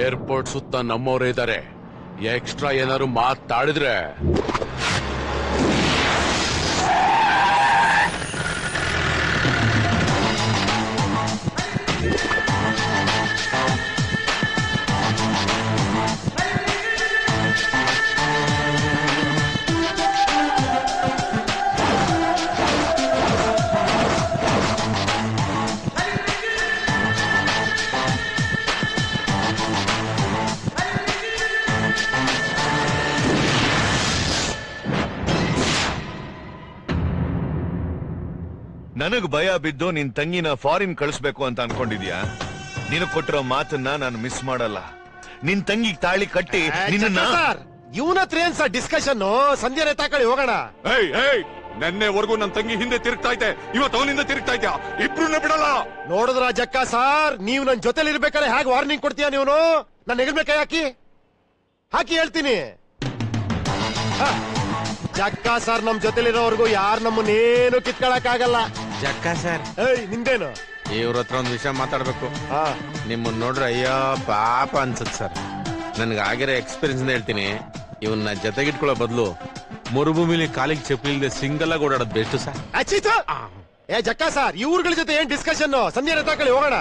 Airport ಸುತ್ತ ನಮ್ಮವರೇ ಇದ್ದಾರೆ. ಎಕ್ಸ್ಟ್ರಾ ಏನಾದ್ರು ಮಾತಾಡಿದ್ರೆ ನನಗ್ ಭಯ ಬಿದ್ದು ನಿನ್ ತಂಗಿನ ಫಾರಿನ್ ಕಳಿಸ್ಬೇಕು ಅಂತ ಅನ್ಕೊಂಡಿದ್ಯಾ? ನೀನು ಕೊಟ್ಟಿರೋ ಮಾತನ್ನ ನಾನು ಮಿಸ್ ಮಾಡಲ್ಲ. ನಿನ್ ತಂಗಿಗೆ ತಾಳಿ ಕಟ್ಟಿ ನಿನ್ನ ಇವನ ಹತ್ರ ಏನ್ ಸರ್ ಡಿಸ್ಕಷನ್? ಸಂಜೆ ತಾಕಳಿ ಹೋಗೋಣ. ನೆನ್ನೆವರೆಗೂ ನನ್ ತಂಗಿ ಹಿಂದೆ ತಿರುಗ್ತಾ ಇದ್ದೆ, ಇವತ್ತು ಅವನಿಂದ ತಿರುಗ್ತಾ ಇದ್ಯಾ? ಇಬ್ರು ಬಿಡಲ್ಲ. ನೋಡಿದ್ರ ಜಕ್ಕ ಸಾರ್, ನೀವ್ ನನ್ ಜೊತೆಲಿ ಇರ್ಬೇಕಾದ್ರೆ ಹೇಗೆ ವಾರ್ನಿಂಗ್ ಕೊಡ್ತೀಯ ನೀವನು? ನಾನು ಹೆಗಲ್ಬೇಕಾ ಹಾಕಿ ಹೇಳ್ತೀನಿ. ಜಕ್ಕ ಸರ್ ನಮ್ ಜೊತೆಲಿರೋವರೆಗೂ ಯಾರು ನಮ್ಮನ್ನೇನು ಕಿತ್ಕೊಳಕ್ ಆಗಲ್ಲ. ಜಕ್ಕ ಸರ್, ನಿಂದೇನು? ಇವ್ರ ಹತ್ರ ಒಂದ್ ವಿಷಯ ಮಾತಾಡ್ಬೇಕು. ನಿಮ್ಮನ್ನ ನೋಡ್ರೆ ಅಯ್ಯೋ ಪಾಪ ಅನ್ಸತ್ ಸರ್. ನನ್ಗೆ ಆಗಿರೋ ಎಕ್ಸ್ಪೀರಿಯನ್ಸ್ ಹೇಳ್ತೀನಿ. ಇವನ್ನ ಜೊತೆಗಿಟ್ಕೊಳ್ಳೋ ಬದಲು ಮರುಭೂಮಿಲಿ ಕಾಲಿಗೆ ಚಪ್ಪಲಿ ಇಲ್ಲದೆ ಸಿಂಗಲ್ ಆಗಿ ಓಡಾಡೋದು ಬೆಸ್ಟ್ ಸರ್. ಜಕ್ಕ ಸರ್, ಇವ್ರಗಳ ಜೊತೆ ಏನ್ ಡಿಸ್ಕಷನ್? ಸಂಜೆ ತಾಕಳಿ ಹೋಗೋಣ.